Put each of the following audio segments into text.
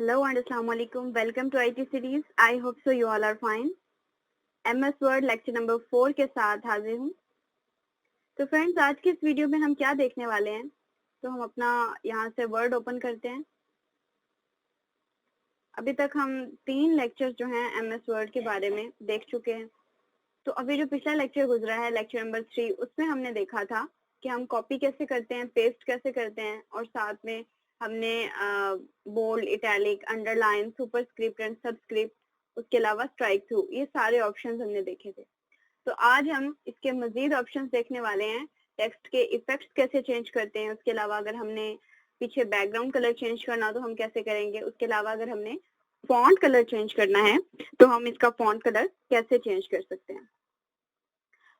Hello and Assalamu alaikum. Welcome to IT series. I hope so you all are fine. MS Word lecture number 4 के साथ हाजिर हूँ। तो friends, आज की इस वीडियो में हम क्या देखने वाले हैं, तो हम अपना यहाँ से वर्ड ओपन करते हैं। अभी तक हम 3 लेक्चर जो हैं MS वर्ड के बारे में देख चुके हैं। तो अभी जो पिछला लेक्चर गुजरा है, लेक्चर नंबर 3, उसमें हमने देखा था कि हम कॉपी कैसे करते हैं, पेस्ट कैसे करते हैं, और साथ में हमने bold, italic, underline, superscript and subscript, उसके अलावा स्ट्राइक थ्रू, ये सारे ऑप्शंस हमने देखे थे। तो आज हम इसके मजीद ऑप्शंस देखने वाले हैं। टेक्स्ट के इफेक्ट्स कैसे चेंज करते हैं, उसके अलावा अगर हमने पीछे बैकग्राउंड कलर चेंज करना तो हम कैसे करेंगे, उसके अलावा अगर हमने फॉन्ट कलर चेंज करना है तो हम इसका फॉन्ट कलर कैसे चेंज कर सकते हैं।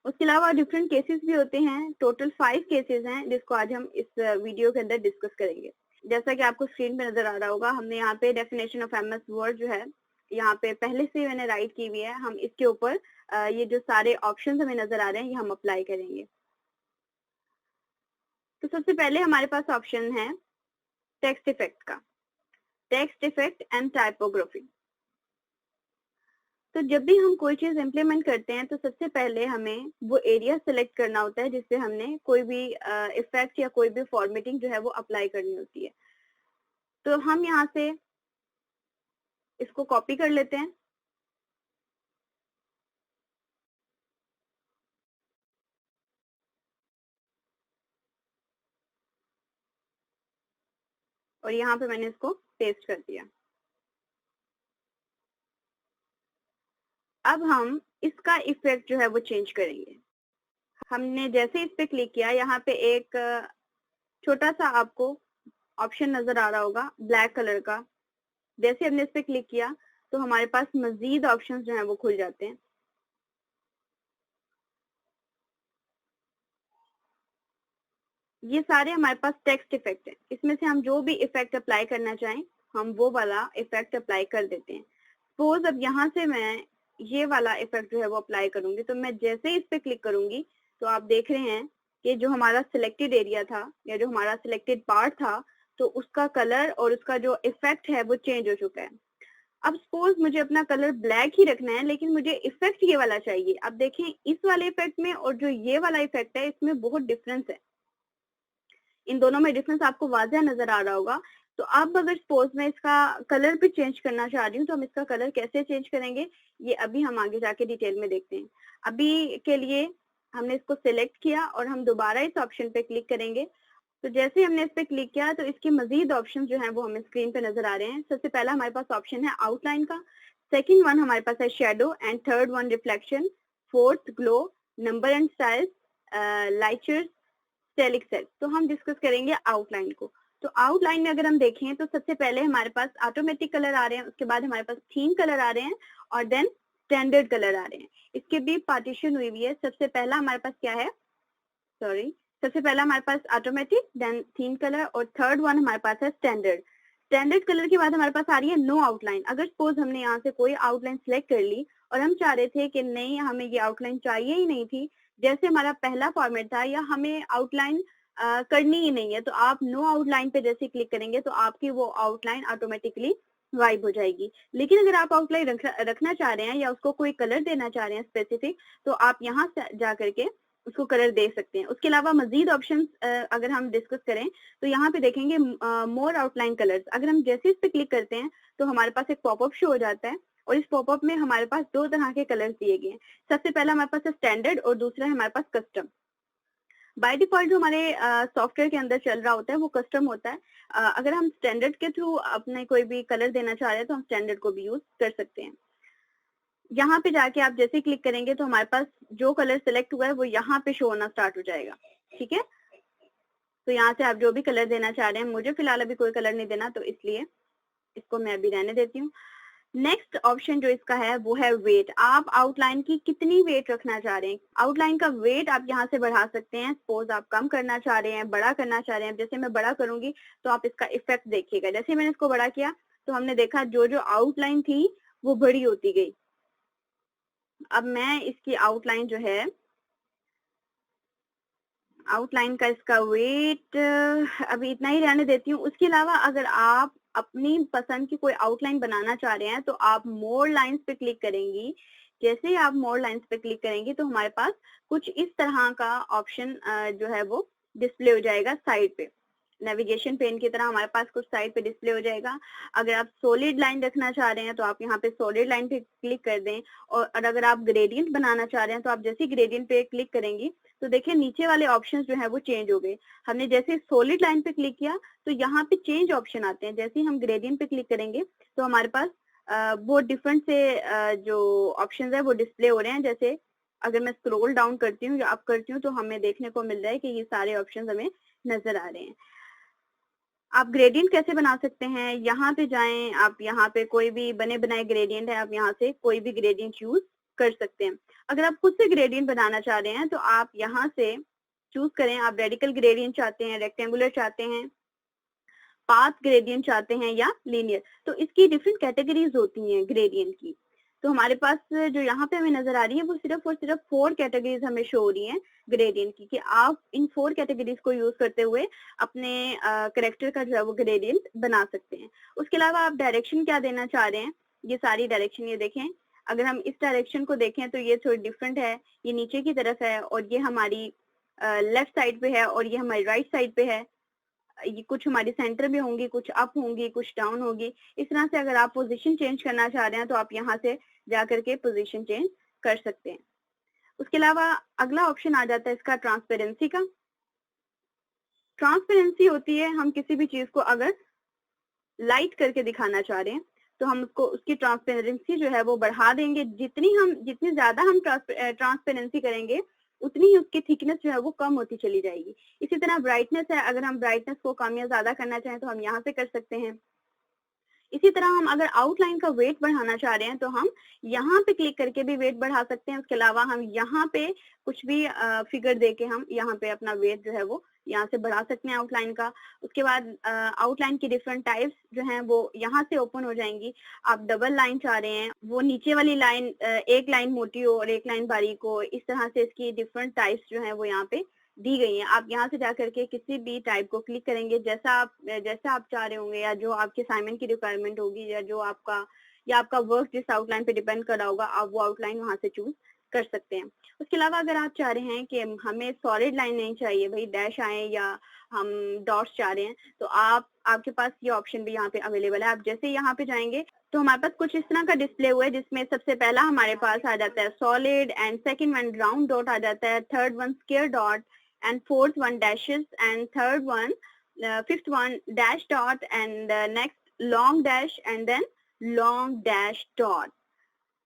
उसके अलावा डिफरेंट केसेस भी होते हैं। टोटल 5 केसेस हैं जिसको आज हम इस वीडियो के अंदर डिस्कस करेंगे। जैसा कि आपको स्क्रीन पे नजर आ रहा होगा, हमने यहाँ पे डेफिनेशन ऑफ एमएस वर्ड जो है यहाँ पे पहले से मैंने राइट की हुई है। हम इसके ऊपर ये जो सारे ऑप्शंस हमें नजर आ रहे हैं ये हम अप्लाई करेंगे। तो सबसे पहले हमारे पास ऑप्शन है टेक्स्ट इफेक्ट का, टेक्स्ट इफेक्ट एंड टाइपोग्राफी। तो जब भी हम कोई चीज इम्प्लीमेंट करते हैं तो सबसे पहले हमें वो एरिया सेलेक्ट करना होता है जिससे हमने कोई भी इफेक्ट या कोई भी फॉर्मेटिंग जो है वो अप्लाई करनी होती है। तो हम यहाँ से इसको कॉपी कर लेते हैं और यहाँ पे मैंने इसको पेस्ट कर दिया। अब हम इसका इफेक्ट जो है वो चेंज करेंगे। हमने जैसे इस पे क्लिक किया, यहाँ पे एक छोटा सा आपको ऑप्शन नजर आ रहा होगा ब्लैक कलर का। जैसे हमने इस पे क्लिक किया तो हमारे पास मजीद ऑप्शंस जो है वो खुल जाते हैं। ये सारे हमारे पास टेक्स्ट इफेक्ट है। इसमें से हम जो भी इफेक्ट अप्लाई करना चाहें हम वो वाला इफेक्ट अप्लाई कर देते हैं। सपोज अब यहाँ से मैं ये वाला इफेक्ट जो है वो अप्लाई करूंगी, तो मैं जैसे इस पे क्लिक करूंगी तो आप देख रहे हैं कि जो हमारा सिलेक्टेड एरिया था या जो हमारा सिलेक्टेड पार्ट था तो उसका कलर और उसका जो इफेक्ट है वो चेंज हो चुका है। अब सपोज मुझे अपना कलर ब्लैक ही रखना है लेकिन मुझे इफेक्ट ये वाला चाहिए। अब देखें इस वाले इफेक्ट में और जो ये वाला इफेक्ट है इसमें बहुत डिफरेंस है। इन दोनों में डिफरेंस आपको वाज़ह नजर आ रहा होगा। तो अब अगर सपोज मैं इसका कलर भी चेंज करना चाह रही हूँ तो हम इसका कलर कैसे चेंज करेंगे ये अभी हम आगे जाके डिटेल में देखते हैं। अभी के लिए हमने इसको सिलेक्ट किया और हम दोबारा इस ऑप्शन पे क्लिक करेंगे। तो जैसे हमने इस पे क्लिक किया तो इसके मजीद ऑप्शन जो हैं वो हमें स्क्रीन पे नजर आ रहे हैं। सबसे पहला हमारे पास ऑप्शन है आउटलाइन का, सेकंड वन हमारे पास है shadow and third one reflection, fourth glow, number and styles, ligatures, stylistic set. तो हम डिस्कस करेंगे आउटलाइन को। तो आउटलाइन में अगर हम देखें तो सबसे पहले हमारे पास ऑटोमेटिक कलर आ रहे हैं, उसके बाद हमारे पास थीम कलर आ रहे हैं और देन स्टैंडर्ड कलर आ रहे हैं। इसके भी पार्टीशन हुई हुई है। सबसे पहला हमारे पास क्या है, सबसे पहला हमारे पास ऑटोमेटिक, देन थीम कलर और थर्ड वन हमारे पास है स्टैंडर्ड। स्टैंडर्ड कलर के बाद हमारे पास आ रही है नो आउटलाइन। अगर सपोज हमने यहाँ से कोई आउटलाइन सिलेक्ट कर ली और हम चाह रहे थे कि नहीं हमें ये आउटलाइन चाहिए ही नहीं थी, जैसे हमारा पहला फॉर्मेट था, या हमें आउटलाइन करनी ही नहीं है, तो आप नो आउटलाइन पे जैसे क्लिक करेंगे तो आपकी वो आउटलाइन ऑटोमेटिकली वाइब हो जाएगी। लेकिन अगर आप आउटलाइन रखना चाह रहे हैं या उसको कोई कलर देना चाह रहे हैं स्पेसिफिक, तो आप यहाँ से जा करके उसको कलर दे सकते हैं। उसके अलावा मजीद ऑप्शन अगर हम डिस्कस करें तो यहाँ पे देखेंगे मोर आउटलाइन कलर्स। अगर हम जैसे इस पे क्लिक करते हैं तो हमारे पास एक पॉपअप शो हो जाता है और इस पॉपअप में हमारे पास 2 तरह के कलर्स दिए गए हैं। सबसे पहला हमारे पास है स्टैंडर्ड और दूसरा है हमारे पास कस्टम। बाय डिफॉल्ट जो हमारे सॉफ्टवेयर के अंदर चल रहा होता है वो कस्टम होता है। अगर हम स्टैंडर्ड के थ्रू अपने कोई भी कलर देना चाह रहे हैं तो हम स्टैंडर्ड को भी यूज कर सकते हैं। यहाँ पे जाके आप जैसे क्लिक करेंगे तो हमारे पास जो कलर सिलेक्ट हुआ है वो यहाँ पे शो होना स्टार्ट हो जाएगा। ठीक है, तो यहाँ से आप जो भी कलर देना चाह रहे हैं, मुझे फिलहाल अभी कोई कलर नहीं देना तो इसलिए इसको मैं अभी रहने देती हूँ। नेक्स्ट ऑप्शन जो इसका है वो है वेट। आप आउटलाइन की कितनी वेट रखना चाह रहे हैं, आउटलाइन का वेट आप यहाँ से बढ़ा सकते हैं। सपोज आप कम करना चाह रहे हैं, बड़ा करना चाह रहे हैं। जैसे मैं बड़ा करूंगी तो आप इसका इफेक्ट देखिएगा। जैसे मैंने इसको बड़ा किया तो हमने देखा जो जो आउटलाइन थी वो बड़ी होती गई। अब मैं इसकी आउटलाइन जो है, आउटलाइन का इसका वेट अभी इतना ही रहने देती हूँ। उसके अलावा अगर आप अपनी पसंद की कोई आउटलाइन बनाना चाह रहे हैं तो आप मोर लाइंस पे क्लिक करेंगी। जैसे ही आप मोर लाइंस पे क्लिक करेंगी तो हमारे पास कुछ इस तरह का ऑप्शन जो है वो डिस्प्ले हो जाएगा साइड पे। नेविगेशन पेन की तरह हमारे पास कुछ साइड पे डिस्प्ले हो जाएगा। अगर आप सॉलिड लाइन रखना चाह रहे हैं तो आप यहाँ पे सॉलिड लाइन पे क्लिक कर दें, और अगर आप ग्रेडियंट बनाना चाह रहे हैं तो आप जैसे ही ग्रेडियंट पे क्लिक करेंगी तो देखिए नीचे वाले ऑप्शंस जो है वो चेंज हो गए। हमने जैसे सॉलिड लाइन पे क्लिक किया तो यहाँ पे चेंज ऑप्शन आते हैं। जैसे ही हम ग्रेडियंट पे क्लिक करेंगे तो हमारे पास वो डिफरेंट से जो ऑप्शंस है वो डिस्प्ले हो रहे हैं। जैसे अगर मैं स्क्रॉल डाउन करती हूँ या अप करती हूँ तो हमें देखने को मिल रहा है कि ये सारे ऑप्शंस हमें नजर आ रहे हैं। आप ग्रेडियंट कैसे बना सकते हैं, यहाँ पे जाएं, आप यहाँ पे कोई भी बने बनाए ग्रेडियंट है, आप यहाँ से कोई भी ग्रेडियंट यूज कर सकते हैं। अगर आप खुद से ग्रेडियंट बनाना चाह रहे हैं तो आप यहाँ से चूज करें। आप रेडिकल ग्रेडियंट चाहते हैं, रेक्टेंगुलर चाहते हैं, पाथ ग्रेडियंट चाहते हैं या लीनियर। तो इसकी डिफरेंट कैटेगरीज होती हैं ग्रेडियंट की। तो हमारे पास जो यहाँ पे हमें नजर आ रही है वो सिर्फ और सिर्फ 4 कैटेगरीज हमें शो हो रही हैं ग्रेडियंट की, कि आप इन 4 कैटेगरीज को यूज करते हुए अपने करेक्टर का जो है वो ग्रेडियंट बना सकते हैं। उसके अलावा आप डायरेक्शन क्या देना चाह रहे हैं, ये सारी डायरेक्शन ये देखें। अगर हम इस डायरेक्शन को देखें तो ये थोड़ी डिफरेंट है, ये नीचे की तरफ है और ये हमारी लेफ्ट साइड पे है और ये हमारी राइट साइड पे है। ये कुछ हमारी सेंटर में होंगी, कुछ अप होंगी, कुछ डाउन होगी। इस तरह से अगर आप पोजीशन चेंज करना चाह रहे हैं तो आप यहाँ से जाकर के पोजीशन चेंज कर सकते हैं। उसके अलावा अगला ऑप्शन आ जाता है इसका ट्रांसपेरेंसी का। ट्रांसपेरेंसी होती है हम किसी भी चीज को अगर लाइट करके दिखाना चाह रहे हैं तो हम उसको उसकी ट्रांसपेरेंसी जो है वो बढ़ा देंगे। जितनी ज्यादा हम ट्रांसपेरेंसी करेंगे उतनी ही उसकी थिकनेस जो है वो कम होती चली जाएगी। इसी तरह ब्राइटनेस है, अगर हम ब्राइटनेस को कम या ज्यादा करना चाहें तो हम यहाँ से कर सकते हैं। इसी तरह हम अगर आउटलाइन का वेट बढ़ाना चाह रहे हैं तो हम यहाँ पे क्लिक करके भी वेट बढ़ा सकते हैं। उसके अलावा हम यहाँ पे कुछ भी फिगर देके हम यहाँ पे अपना वेट जो है वो यहाँ से बढ़ा सकते हैं आउटलाइन का। उसके बाद आउटलाइन की डिफरेंट टाइप्स जो हैं वो यहाँ से ओपन हो जाएंगी। आप डबल लाइन चाह रहे हैं, वो नीचे वाली लाइन एक लाइन मोटी हो और एक लाइन बारीक हो, इस तरह से इसकी डिफरेंट टाइप्स जो है वो यहाँ पे दी गई हैं। आप यहाँ से जाकर के किसी भी टाइप को क्लिक करेंगे जैसा आप चाह रहे होंगे, या जो आपके असाइनमेंट की रिक्वायरमेंट होगी, या जो आपका वर्क जिस आउटलाइन पे डिपेंड कर रहा होगा, आप वो आउटलाइन वहां से चूज कर सकते हैं। उसके अलावा अगर आप चाह रहे हैं कि हमें सॉलिड लाइन नहीं चाहिए, भाई डैश आए या हम डॉट्स चाह रहे हैं, तो आपके पास ये ऑप्शन भी यहाँ पे अवेलेबल है। आप जैसे यहाँ पे जाएंगे तो हमारे पास कुछ इस तरह का डिस्प्ले हुआ है, जिसमें सबसे पहला हमारे पास आ जाता है solid, and second one round dot आ जाता है, third one square dot, and fourth one dashes, and third one fifth one dash dot, and next long dash, and then long dash dot,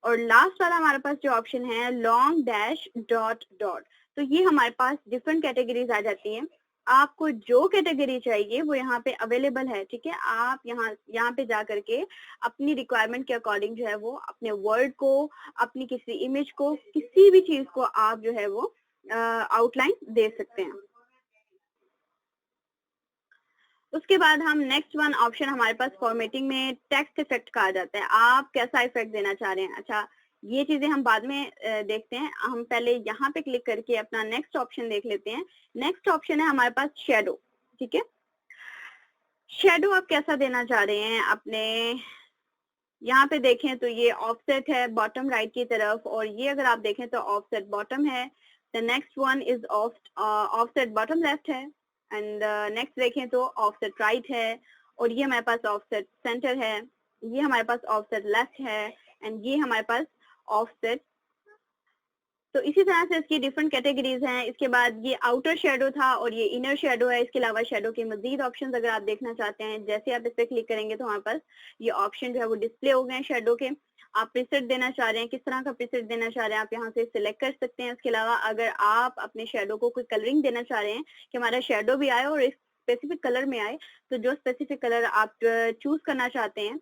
और लास्ट वाला हमारे पास जो option है long dash dot dot. तो ये हमारे पास डिफरेंट कैटेगरीज आ जाती हैं। आपको जो कैटेगरी चाहिए वो यहाँ पे अवेलेबल है, ठीक है। आप यहाँ पे जा करके अपनी रिक्वायरमेंट के अकॉर्डिंग जो है वो अपने वर्ड को, अपनी किसी इमेज को, किसी भी चीज को आप जो है वो आउटलाइन दे सकते हैं। उसके बाद हम नेक्स्ट वन ऑप्शन हमारे पास फॉर्मेटिंग में टेक्स्ट इफेक्ट का आ जाता है। आप कैसा इफेक्ट देना चाह रहे हैं, अच्छा ये चीजें हम बाद में देखते हैं। हम पहले यहाँ पे क्लिक करके अपना नेक्स्ट ऑप्शन देख लेते हैं। नेक्स्ट ऑप्शन है हमारे पास शेडो, ठीक है। शेडो आप कैसा देना चाह रहे हैं अपने, यहाँ पे देखें तो ये ऑफसेट है बॉटम राइट की तरफ, और ये अगर आप देखें तो ऑफसेट बॉटम है। The next one is offset bottom left है, एंड नेक्स्ट देखें तो ऑफसेट राइट है, और ये हमारे पास ऑफसेट सेंटर है, ये हमारे पास ऑफसेट लेफ्ट है, एंड ये हमारे पास ऑफसेट। तो इसी तरह से इसकी डिफरेंट कैटेगरीज हैं। इसके बाद ये आउटर शेडो था और ये इनर शेडो है। इसके अलावा शेडो के मजीद ऑप्शंस अगर आप देखना चाहते हैं, जैसे आप इस पर क्लिक करेंगे तो हमारे पास ये ऑप्शन जो है वो डिस्प्ले हो गए हैं शेडो के। आप प्रीसेट देना चाह रहे हैं, किस तरह का प्रीसेट देना चाह रहे हैं, आप यहाँ से सिलेक्ट कर सकते हैं। इसके अलावा अगर आप अपने शेडो को कोई कलरिंग देना चाह रहे हैं कि हमारा शेडो भी आए और इस स्पेसिफिक कलर में आए, तो जो स्पेसिफिक कलर आप चूज करना चाहते हैं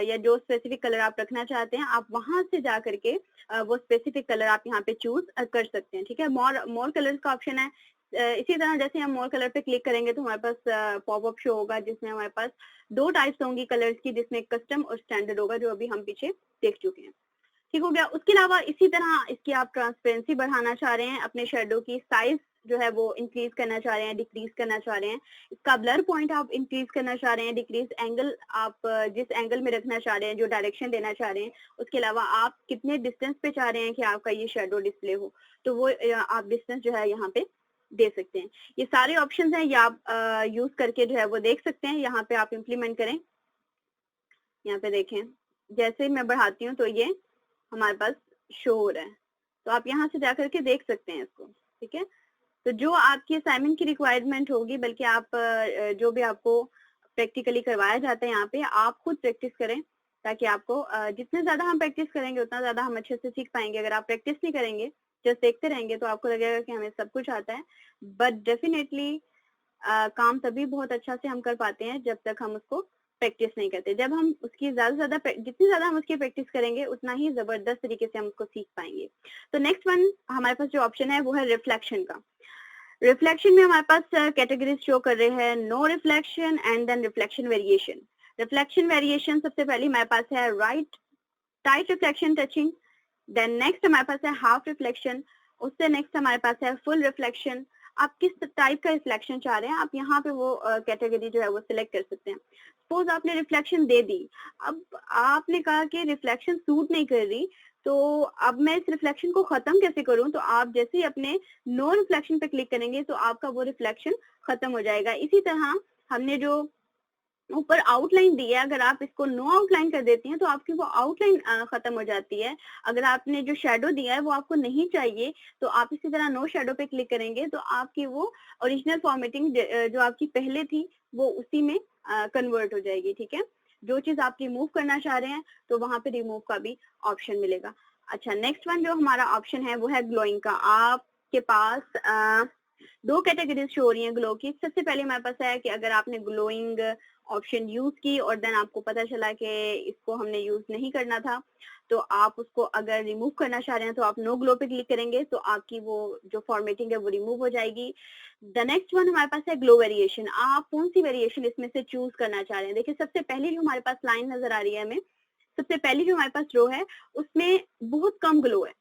या जो स्पेसिफिक कलर आप रखना चाहते हैं, आप वहां से जा करके वो स्पेसिफिक कलर आप यहाँ पे चूज कर सकते हैं, ठीक है। मोर कलर्स का ऑप्शन है। इसी तरह जैसे हम मोर कलर पे क्लिक करेंगे तो हमारे पास पॉपअप शो होगा, जिसमें हमारे पास 2 टाइप्स होंगी कलर्स की, जिसमें कस्टम और स्टैंडर्ड होगा, जो अभी हम पीछे देख चुके हैं। ठीक हो गया। उसके अलावा इसी तरह इसकी आप ट्रांसपेरेंसी बढ़ाना चाह रहे हैं, अपने शेडो की साइज जो है वो इंक्रीज करना चाह रहे हैं, डिक्रीज करना चाह रहे हैं, इसका ब्लर पॉइंट आप इंक्रीज करना चाह रहे हैं, डिक्रीज एंगल आप जिस एंगल में रखना चाह रहे हैं, जो डायरेक्शन देना चाह रहे हैं, उसके अलावा आप कितने डिस्टेंस पे चाह रहे हैं कि आपका ये शेडो डिस्प्ले हो, तो वो आप डिस्टेंस जो है यहाँ पे दे सकते हैं। ये सारे ऑप्शंस हैं, ये आप यूज करके जो है वो देख सकते हैं, यहाँ पे आप इम्प्लीमेंट करें। यहाँ पे देखें, जैसे मैं बढ़ाती हूँ तो ये हमारे पास शो हो रहा है, तो आप यहाँ से जाकर के देख सकते हैं इसको, ठीक है। तो जो आपकी असाइनमेंट की रिक्वायरमेंट होगी, बल्कि आप जो भी आपको प्रैक्टिकली करवाया जाता है यहाँ पे, आप खुद प्रैक्टिस करें, ताकि आपको जितने ज्यादा हम प्रैक्टिस करेंगे उतना ज्यादा हम अच्छे से सीख पाएंगे। अगर आप प्रैक्टिस नहीं करेंगे, जस्ट देखते रहेंगे, तो आपको लगेगा कि हमें सब कुछ आता है, बट डेफिनेटली काम तभी बहुत अच्छा से हम कर पाते हैं जब तक हम उसको प्रैक्टिस नहीं करते। जब हम उसकी ज्यादा जितनी ज्यादा हम उसकी प्रैक्टिस करेंगे, उतना ही जबरदस्त तरीके से हम उसको सीख पाएंगे। तो नेक्स्ट वन हमारे पास जो ऑप्शन है वो है रिफ्लेक्शन का। रिफ्लेक्शन में हमारे पास कैटेगरीज शो कर रहे हैं, no reflection and then reflection variation. Reflection variation सबसे पहले हमारे पास है right tight reflection touching, then next हमारे पास है हाफ रिफ्लेक्शन, उससे नेक्स्ट हमारे पास है फुल रिफ्लेक्शन। आप किस टाइप का रिफ्लेक्शन चाह रहे हैं, आप यहाँ पे वो कैटेगरी जो है वो सिलेक्ट कर सकते हैं। सपोज आपने रिफ्लेक्शन दे दी, अब आपने कहा कि रिफ्लेक्शन सूट नहीं कर रही, तो अब मैं इस रिफ्लेक्शन को खत्म कैसे करूं, तो आप जैसे ही अपने नो रिफ्लेक्शन पे क्लिक करेंगे तो आपका वो रिफ्लेक्शन खत्म हो जाएगा। इसी तरह हमने जो ऊपर आउटलाइन दी है, अगर आप इसको नो आउटलाइन कर देती हैं तो आपकी वो आउटलाइन खत्म हो जाती है। अगर आपने जो शेडो दिया है वो आपको नहीं चाहिए, तो आप इसी तरह नो शेडो पे क्लिक करेंगे तो आपकी वो ओरिजिनल फॉर्मेटिंग जो आपकी पहले थी वो उसी में कन्वर्ट हो जाएगी, ठीक है। जो चीज आप रिमूव करना चाह रहे हैं तो वहां पे रिमूव का भी ऑप्शन मिलेगा। अच्छा, नेक्स्ट वन जो हमारा ऑप्शन है वो है ग्लोइंग का। आपके पास दो कैटेगरीज शो हो रही हैं ग्लो की। सबसे पहले हमारे पास है कि अगर आपने ग्लोइंग ऑप्शन यूज की और देन आपको पता चला कि इसको हमने यूज नहीं करना था, तो आप उसको अगर रिमूव करना चाह रहे हैं तो आप नो ग्लो पे क्लिक करेंगे तो आपकी वो जो फॉर्मेटिंग है वो रिमूव हो जाएगी। द नेक्स्ट वन हमारे पास है ग्लो वेरिएशन। आप कौन सी वेरिएशन इसमें से चूज करना चाह रहे हैं। देखिए, सबसे पहले जो हमारे पास लाइन नजर आ रही है हमें, सबसे पहली जो हमारे पास रो है उसमें बहुत कम ग्लो है,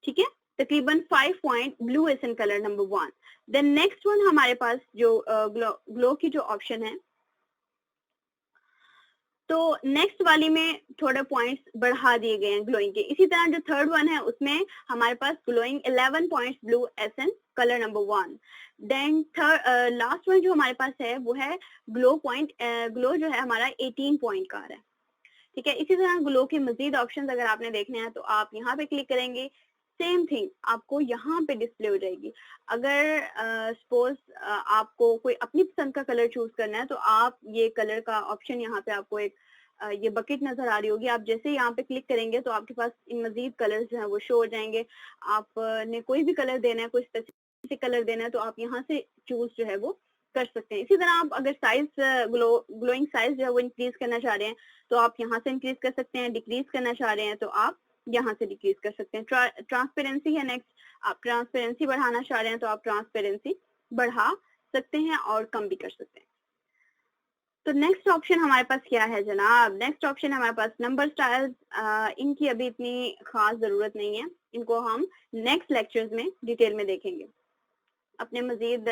ठीक है, तकरीबन 5 point blue is in colour number 1। Then next one हमारे पास जो ग्लो की जो ऑप्शन है, तो नेक्स्ट वाली में थोड़े पॉइंट्स बढ़ा दिए गए हैं ग्लोइंग के। इसी तरह जो थर्ड वन है उसमें हमारे पास glowing 11 points blue accent colour number 1। Then third last one जो हमारे पास है वो है ग्लो पॉइंट, ग्लो जो है हमारा 18 पॉइंट का आ रहा है, ठीक है। इसी तरह ग्लो के मजीद ऑप्शंस अगर आपने देखने हैं तो आप यहाँ पे क्लिक करेंगे, सेम थिंग आपको यहाँ पे डिस्प्ले हो जाएगी। अगर सपोज आपको कोई अपनी पसंद का कलर चूज करना है तो आप ये कलर का ऑप्शन यहाँ पे आपको एक ये बकेट नजर आ रही होगी, आप जैसे यहाँ पे क्लिक करेंगे तो आपके पास इन मजीद कलर्स जो है वो शो हो जाएंगे। आपने कोई भी कलर देना है, कोई स्पेसिफिक कलर देना है, तो आप यहाँ से चूज जो है वो कर सकते हैं। इसी तरह आप अगर साइज ग्लोइंग साइज जो है वो इंक्रीज करना चाह रहे हैं तो आप यहाँ से इंक्रीज कर सकते हैं, डिक्रीज करना चाह रहे हैं तो आप यहाँ से डिक्रीज कर सकते हैं। ट्रांसपेरेंसी है नेक्स्ट, आप ट्रांसपेरेंसी बढ़ाना चाह रहे हैं तो आप ट्रांसपेरेंसी बढ़ा सकते हैं और कम भी कर सकते हैं। तो नेक्स्ट ऑप्शन हमारे पास क्या है जनाब, नेक्स्ट ऑप्शन हमारे पास नंबर स्टाइल्स। इनकी अभी इतनी खास जरूरत नहीं है, इनको हम नेक्स्ट लेक्चर्स में डिटेल में देखेंगे। अपने मजीद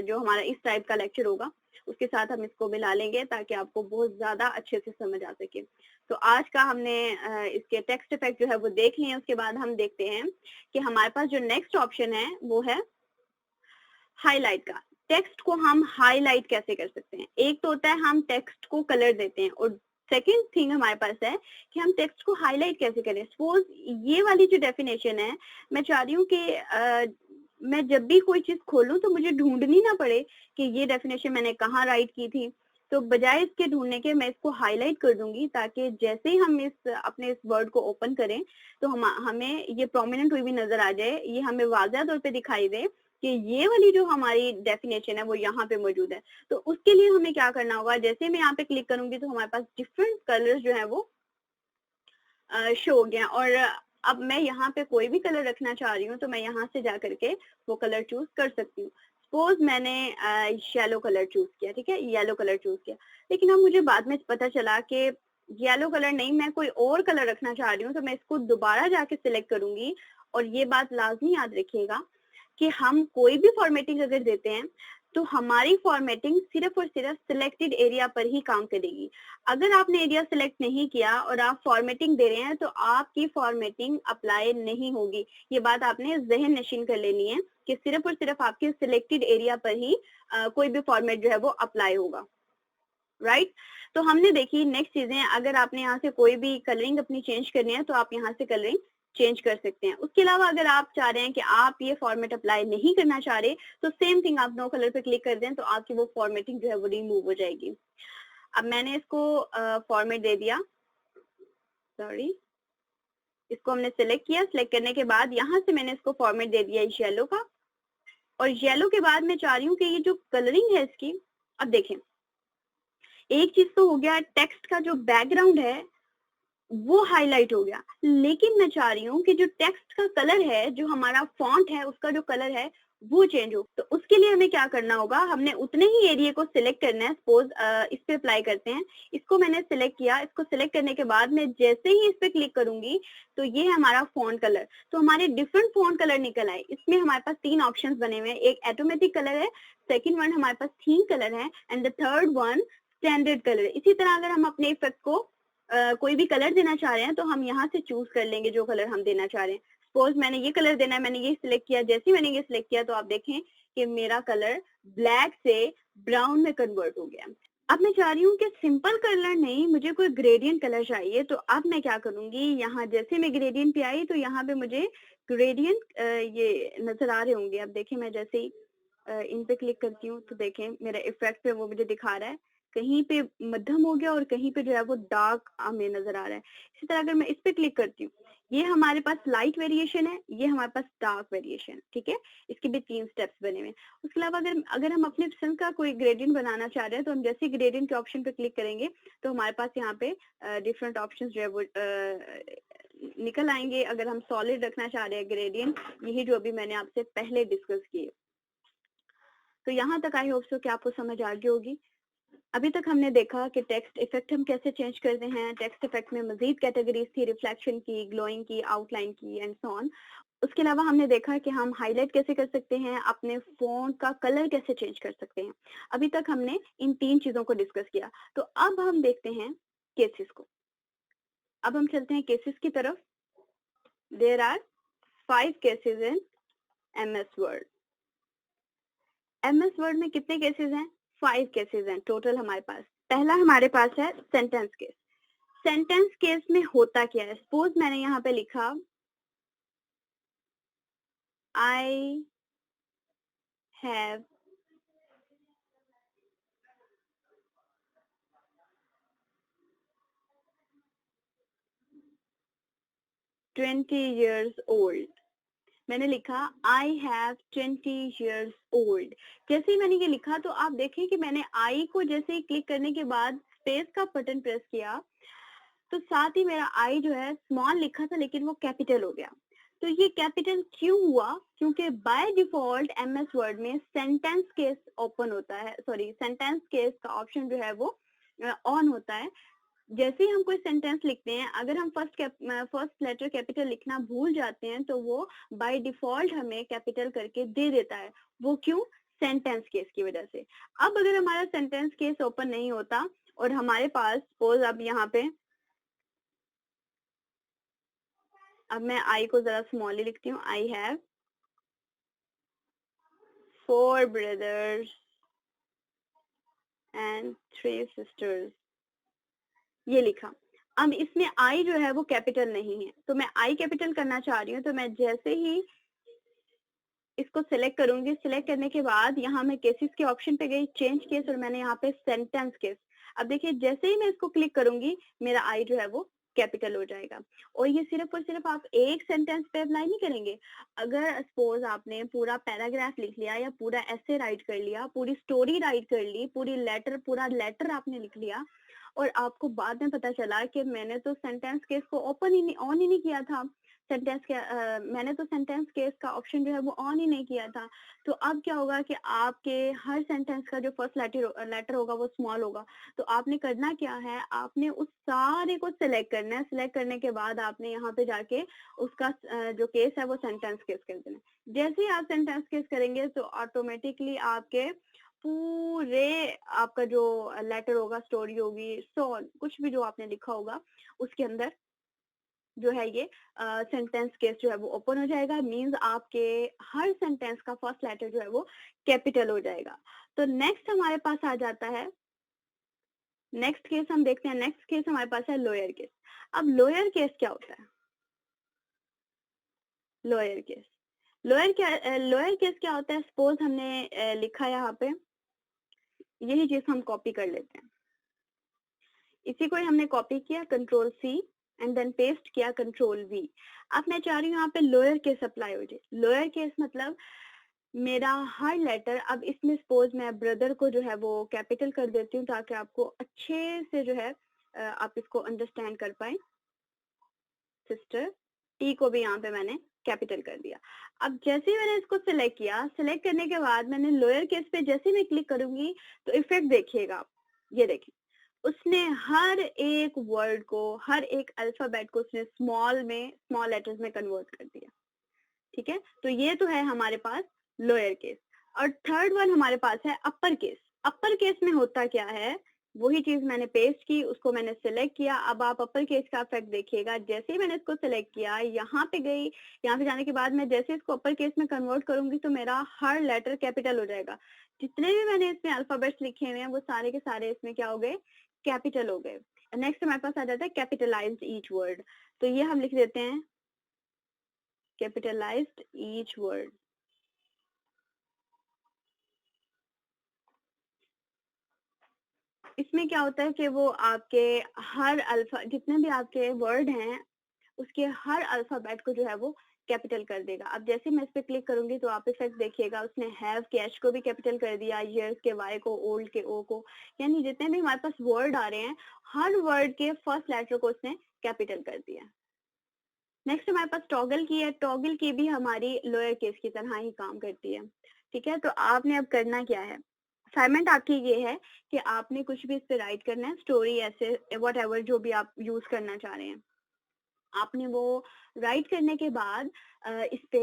जो हमारा इस टाइप का लेक्चर होगा उसके साथ हम इसको मिला लेंगे ताकि आपको बहुत ज्यादा अच्छे से समझ आ सके। तो आज का हमने इसके टेक्स्ट इफेक्ट जो है वो देख लिए। उसके बाद हम देखते हैं कि हमारे पास जो नेक्स्ट ऑप्शन है वो है हाईलाइट का। टेक्स्ट को हम हाईलाइट कैसे कर सकते हैं। एक तो होता है हम टेक्स्ट को कलर देते हैं, और सेकेंड थिंग हमारे पास है कि हम टेक्स्ट को हाईलाइट कैसे करें। सपोज ये वाली जो डेफिनेशन है, मैं चाह रही हूँ कि मैं जब भी कोई चीज खोलूं तो मुझे ढूंढनी ना पड़े कि ये डेफिनेशन मैंने कहाँ राइट की थी। तो बजाय इसके ढूंढने के मैं इसको हाईलाइट कर दूंगी ताकि जैसे ही हम अपने इस वर्ड को ओपन करें तो हमें ये प्रोमिनेंट हुई भी नजर आ जाए, ये हमें वाज़ह तौर पे दिखाई दे कि ये वाली जो हमारी डेफिनेशन है वो यहाँ पे मौजूद है। तो उसके लिए हमें क्या करना होगा, जैसे मैं यहाँ पे क्लिक करूंगी तो हमारे पास डिफरेंट कलर्स जो है वो शो हो गया। और अब मैं यहाँ पे कोई भी कलर रखना चाह रही हूँ तो मैं यहाँ से जा करके वो कलर चूज कर सकती हूँ। सपोज मैंने येलो कलर चूज किया, ठीक है, येलो कलर चूज किया, लेकिन अब मुझे बाद में पता चला कि येलो कलर नहीं, मैं कोई और कलर रखना चाह रही हूँ, तो मैं इसको दोबारा जाके सिलेक्ट करूंगी। और ये बात लाजमी याद रखिएगा कि हम कोई भी फॉर्मेटिंग अगर देते हैं तो हमारी फॉर्मेटिंग सिर्फ और सिर्फ सिलेक्टेड एरिया पर ही काम करेगी। अगर आपने एरिया सिलेक्ट नहीं किया और आप फॉर्मेटिंग दे रहे हैं तो आपकी फॉर्मेटिंग अप्लाई नहीं होगी। ये बात आपने ज़हन नशीन कर लेनी है कि सिर्फ और सिर्फ आपके सिलेक्टेड एरिया पर ही कोई भी फॉर्मेट जो है वो अप्लाई होगा, राइट? तो हमने देखी नेक्स्ट चीजें, अगर आपने यहाँ से कोई भी कलरिंग अपनी चेंज करनी है तो आप यहाँ से कलरिंग चेंज कर सकते हैं। उसके अलावा अगर आप चाह रहे हैं कि आप ये फॉर्मेट अप्लाई नहीं करना चाह रहे तो सेम थिंग, आप नो कलर पे क्लिक कर दें तो आपकी वो फॉर्मेटिंग जो है वो रिमूव हो जाएगी। अब मैंने इसको फॉर्मेट दे दिया, सॉरी, इसको हमने सिलेक्ट किया। सिलेक्ट करने के बाद यहाँ से मैंने इसको फॉर्मेट दे दिया येलो का, और येलो के बाद मैं चाह रही हूँ कि ये जो कलरिंग है इसकी, अब देखें एक चीज तो हो गया, टेक्स्ट का जो बैकग्राउंड है वो हाईलाइट हो गया, लेकिन मैं चाह रही हूँ कि जो टेक्स्ट का कलर है, जो हमारा फॉन्ट है, उसका जो कलर है वो चेंज हो। तो उसके लिए हमें क्या करना होगा, हमने उतने ही एरिया को सिलेक्ट करना है। सपोज इस पे अप्लाई करते हैं, इसको मैंने सिलेक्ट किया। इसको सिलेक्ट करने के बाद मैं जैसे ही इस पे क्लिक करूंगी तो ये है हमारा फॉन्ट कलर। तो हमारे डिफरेंट फॉन्ट कलर निकल आए। इसमें हमारे पास 3 ऑप्शंस बने हुए हैं, एक ऑटोमेटिक कलर है, सेकंड वन हमारे पास थीम कलर है, and the third one standard colour है। इसी तरह अगर हम अपने इफेक्ट को कोई भी कलर देना चाह रहे हैं तो हम यहाँ से चूज कर लेंगे जो कलर हम देना चाह रहे हैं। सपोज मैंने ये कलर देना है, मैंने ये सिलेक्ट किया। जैसे ही मैंने ये सिलेक्ट किया तो आप देखें कि मेरा कलर ब्लैक से ब्राउन में कन्वर्ट हो गया। अब मैं चाह रही हूँ कि सिंपल कलर नहीं, मुझे कोई ग्रेडियंट कलर चाहिए। तो अब मैं क्या करूंगी, यहाँ जैसे मैं ग्रेडियंट पे आई तो यहाँ पे मुझे ग्रेडियंट ये नजर आ रहे होंगे। अब देखें मैं जैसे ही इन पे क्लिक करती हूँ तो देखें मेरा इफेक्ट पे वो मुझे दिखा रहा है, कहीं पे मध्यम हो गया और कहीं पे जो है वो डार्क हमें नजर आ रहा है। इसी तरह अगर मैं इस पे क्लिक करती हूँ, ये हमारे पास लाइट वेरिएशन है, ये हमारे पास डार्क वेरिएशन, ठीक है। इसके भी 3 स्टेप्स बने हुए हैं। उसके अलावा अगर अगर हम अपने पसंद का कोई ग्रेडियंट बनाना चाह रहे हैं तो हम जैसे ही ग्रेडियंट के ऑप्शन पे क्लिक करेंगे तो हमारे पास यहाँ पे डिफरेंट ऑप्शन जो है वो निकल आएंगे। अगर हम सॉलिड रखना चाह रहे हैं ग्रेडियंट, यही जो अभी मैंने आपसे पहले डिस्कस किए। तो यहाँ तक आई होप सो कि आपको समझ आ गई होगी। अभी तक हमने देखा कि टेक्स्ट इफेक्ट हम कैसे चेंज करते हैं। टेक्स्ट इफेक्ट में मजीद कैटेगरीज थी, रिफ्लेक्शन की, ग्लोइंग की, आउटलाइन की एंड सो ऑन। उसके अलावा हमने देखा कि हम हाईलाइट कैसे कर सकते हैं, अपने फोन का कलर कैसे चेंज कर सकते हैं। अभी तक हमने इन 3 चीजों को डिस्कस किया। तो अब हम देखते हैं केसेस को। अब हम चलते हैं केसेस की तरफ। There are 5 cases in MS Word. MS Word में कितने केसेस हैं? 5 केसेस हैं टोटल हमारे पास। पहला हमारे पास है सेंटेंस केस। सेंटेंस केस में होता क्या है? सपोज मैंने यहाँ पे लिखा I have 20 years old। मैंने लिखा I have 20 years old। जैसे ही मैंने ये लिखा तो आप देखें कि मैंने I को जैसे ही क्लिक करने के बाद स्पेस का बटन प्रेस किया तो साथ ही मेरा I जो है स्मॉल लिखा था लेकिन वो कैपिटल हो गया। तो ये कैपिटल क्यों हुआ? क्योंकि बाय डिफॉल्ट MS वर्ड में सेंटेंस केस ओपन होता है, सॉरी सेंटेंस केस का ऑप्शन जो है वो ऑन होता है। जैसे ही हम कोई सेंटेंस लिखते हैं, अगर हम फर्स्ट लेटर कैपिटल लिखना भूल जाते हैं तो वो बाय डिफॉल्ट हमें कैपिटल करके दे देता है। वो क्यों? सेंटेंस केस की वजह से। अब अगर हमारा सेंटेंस केस ओपन नहीं होता और हमारे पास सपोज अब यहाँ पे, अब मैं आई को जरा स्मॉली लिखती हूँ। I have 4 brothers and 3 sisters, ये लिखा। अब इसमें आई जो है वो कैपिटल नहीं है, तो मैं आई कैपिटल करना चाह रही हूँ। तो मैं जैसे ही इसको सिलेक्ट करूंगी, सिलेक्ट करने के बाद यहाँ मैं केसेस के ऑप्शन पे गई, चेंज केस, और मैंने यहाँ पे सेंटेंस केस। अब देखिए जैसे ही मैं इसको क्लिक करूंगी मेरा आई जो है वो कैपिटल हो जाएगा। और ये सिर्फ और सिर्फ आप एक सेंटेंस पे अप्लाई नहीं करेंगे। अगर सपोज आपने पूरा पैराग्राफ लिख लिया या पूरा ऐसे राइट कर लिया, पूरी स्टोरी राइट कर ली, पूरा लेटर आपने लिख लिया और आपको बाद में पता चला कि मैंने तो सेंटेंस केस को ऑन ही नहीं किया था, सेंटेंस के मैंने तो सेंटेंस केस का ऑप्शन जो है वो ऑन ही नहीं किया था। तो अब क्या होगा कि आपके हर सेंटेंस का जो फर्स्ट लेटर होगा वो स्मॉल होगा। तो आपने करना क्या है, आपने उस सारे को सिलेक्ट करना है। सिलेक्ट करने के बाद आपने यहाँ पे जाके उसका जो केस है वो सेंटेंस केस कर देना है। जैसे ही आप सेंटेंस केस करेंगे तो ऑटोमेटिकली आपके पूरे आपका जो लेटर होगा, स्टोरी होगी, सो कुछ भी जो आपने लिखा होगा उसके अंदर जो है ये सेंटेंस केस जो है वो ओपन हो जाएगा। मींस आपके हर सेंटेंस का फर्स्ट लेटर जो है वो कैपिटल हो जाएगा। तो नेक्स्ट हमारे पास आ जाता है, नेक्स्ट केस हम देखते हैं। नेक्स्ट केस हमारे पास है लोअर केस। अब लोअर केस क्या होता है? लोअर केस, लोअर केस क्या होता है? सपोज हमने लिखा यहाँ पे, यही चीज हम कॉपी कर लेते हैं। इसी को ही हमने कॉपी किया, control C and then paste किया, कंट्रोल वी। अब मैं चाह रही हूँ यहाँ पे लोअर केस अप्लाई हो जाए। लोअर केस मतलब मेरा हर लेटर, अब इसमें सपोज मैं ब्रदर को जो है वो कैपिटल कर देती हूँ ताकि आपको अच्छे से जो है आप इसको अंडरस्टैंड कर पाए। सिस्टर, टी को भी यहाँ पे मैंने कैपिटल कर दिया। अब जैसे ही मैंने इसको सिलेक्ट किया, सिलेक्ट करने के बाद मैंने लोअर केस पे जैसे ही मैं क्लिक करूंगी तो इफेक्ट देखिएगा आप, ये देखिए उसने हर एक वर्ड को, हर एक अल्फाबेट को उसने स्मॉल लेटर्स में कन्वर्ट कर दिया। ठीक है, तो ये तो है हमारे पास लोअर केस। और थर्ड वन हमारे पास है अपर केस। अपर केस में होता क्या है, वही चीज मैंने पेस्ट की, उसको मैंने सिलेक्ट किया। अब आप अपर केस का इफेक्ट देखिएगा। जैसे ही मैंने इसको सिलेक्ट किया, यहाँ पे गई, यहाँ पे जाने के बाद मैं जैसे इसको अपर केस में कन्वर्ट करूंगी तो मेरा हर लेटर कैपिटल हो जाएगा। जितने भी मैंने इसमें अल्फाबेट्स लिखे हुए हैं वो सारे के सारे इसमें क्या हो गए, कैपिटल हो गए। नेक्स्ट हमारे पास आ जाता है कैपिटलाइज्ड ईच वर्ड। तो ये हम लिख देते हैं कैपिटलाइज्ड ईच वर्ड। इसमें क्या होता है कि वो आपके हर अल्फा, जितने भी आपके वर्ड हैं उसके हर अल्फाबेट को जो है वो कैपिटल कर देगा। अब जैसे मैं इस पे क्लिक करूंगी तो आप इफेक्ट देखिएगा, उसने हैव के एच को भी कैपिटल कर दिया, ईयर्स के वाई को, ओल्ड के ओ को, यानी जितने भी हमारे पास वर्ड आ रहे हैं हर वर्ड के फर्स्ट लेटर को उसने कैपिटल कर दिया। नेक्स्ट हमारे पास टॉगल की है। टॉगल की भी हमारी लोअर केस की तरह ही काम करती है। ठीक है, तो आपने अब करना क्या है, असाइनमेंट आपकी ये है कि आपने कुछ भी इस पे राइट करना है, स्टोरी, ऐसे वट एवर जो भी आप यूज करना चाह रहे हैं। आपने वो राइट करने के बाद इस पे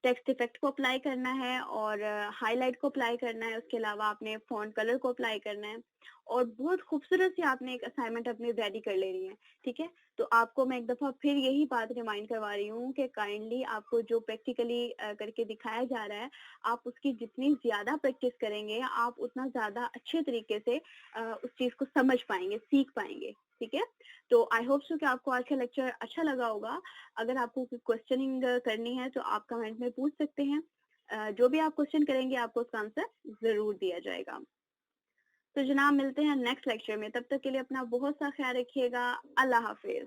टेक्स्ट इफेक्ट को अप्लाई करना है और हाईलाइट को अप्लाई करना है। उसके अलावा आपने फॉन्ट कलर को अप्लाई करना है और बहुत खूबसूरत से आपने एक असाइनमेंट अपनी रेडी कर लेनी है। ठीक है, तो आपको मैं एक दफा फिर यही बात रिमाइंड करवा रही हूँ कि काइंडली आपको जो प्रैक्टिकली करके दिखाया जा रहा है, आप उसकी जितनी ज्यादा प्रैक्टिस करेंगे आप उतना ज्यादा अच्छे तरीके से उस चीज को समझ पाएंगे, सीख पाएंगे। ठीक है, तो आई होप सो कि आपको आज का लेक्चर अच्छा लगा होगा। अगर आपको क्वेश्चनिंग करनी है तो आप कमेंट में पूछ सकते हैं। जो भी आप क्वेश्चन करेंगे आपको उसका आंसर जरूर दिया जाएगा। तो जनाब मिलते हैं नेक्स्ट लेक्चर में, तब तक के लिए अपना बहुत सा ख्याल रखिएगा। अल्लाह हाफिज।